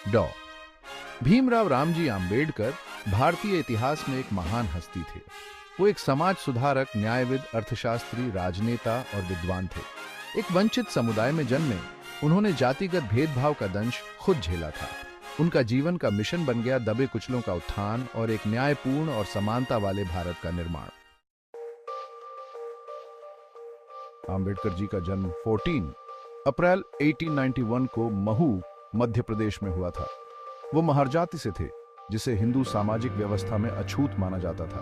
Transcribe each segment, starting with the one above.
डॉ भीमराव रामजी आंबेडकर भारतीय इतिहास में एक महान हस्ती थे। वो एक समाज सुधारक, न्यायविद, अर्थशास्त्री, राजनेता और विद्वान थे। एक वंचित समुदाय में जन्मे, उन्होंने जातिगत भेदभाव का दंश खुद झेला था। उनका जीवन का मिशन बन गया दबे कुचलों का उत्थान और एक न्यायपूर्ण और समानता वाले भारत का निर्माण। आंबेडकर जी का जन्म 14 अप्रैल 1891 को महू, मध्य प्रदेश में हुआ था। वो महर जाति से थे, जिसे हिंदू सामाजिक व्यवस्था में अछूत माना जाता था।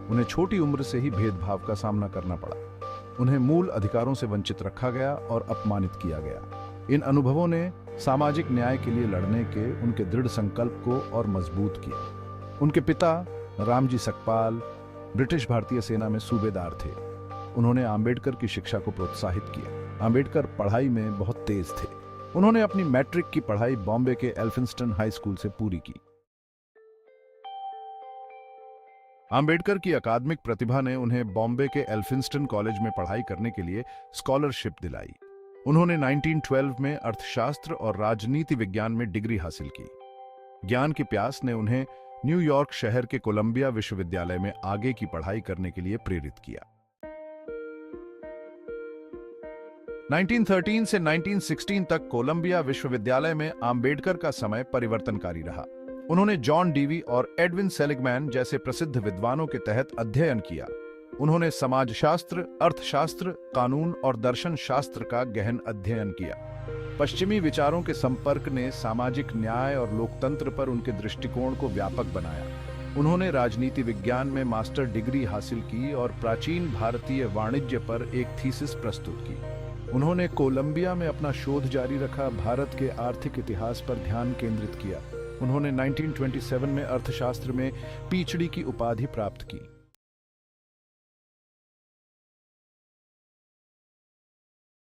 उन्हें छोटी उम्र से ही भेदभाव का सामना करना पड़ा। उन्हें मूल अधिकारों से वंचित रखा गया और अपमानित किया गया। इन अनुभवों ने सामाजिक न्याय के लिए लड़ने के उनके दृढ़ संकल्प को और मजबूत किया। उनके पिता रामजी सकपाल ब्रिटिश भारतीय सेना में सूबेदार थे। उन्होंने आंबेडकर की शिक्षा को प्रोत्साहित किया। आंबेडकर पढ़ाई में बहुत तेज थे। उन्होंने अपनी मैट्रिक की पढ़ाई बॉम्बे के एल्फिंस्टन हाई स्कूल से पूरी की। आंबेडकर की अकादमिक प्रतिभा ने उन्हें बॉम्बे के एल्फिंस्टन कॉलेज में पढ़ाई करने के लिए स्कॉलरशिप दिलाई। उन्होंने 1912 में अर्थशास्त्र और राजनीति विज्ञान में डिग्री हासिल की। ज्ञान की प्यास ने उन्हें न्यूयॉर्क शहर के कोलंबिया विश्वविद्यालय में आगे की पढ़ाई करने के लिए प्रेरित किया। 1913 से 1916 तक कोलंबिया विश्वविद्यालय में आंबेडकर का समय परिवर्तनकारी रहा। उन्होंने जॉन डीवी और एडविन सेलिगमैन जैसे प्रसिद्ध विद्वानों के तहत अध्ययन किया। उन्होंने समाजशास्त्र, अर्थशास्त्र, कानून और दर्शन शास्त्र का गहन अध्ययन किया। पश्चिमी विचारों के संपर्क ने सामाजिक न्याय और लोकतंत्र पर उनके दृष्टिकोण को व्यापक बनाया। उन्होंने राजनीति विज्ञान में मास्टर डिग्री हासिल की और प्राचीन भारतीय वाणिज्य पर एक थीसिस प्रस्तुत की। उन्होंने कोलंबिया में अपना शोध जारी रखा, भारत के आर्थिक इतिहास पर ध्यान केंद्रित किया। उन्होंने 1927 में अर्थशास्त्र में पीएचडी की उपाधि प्राप्त की।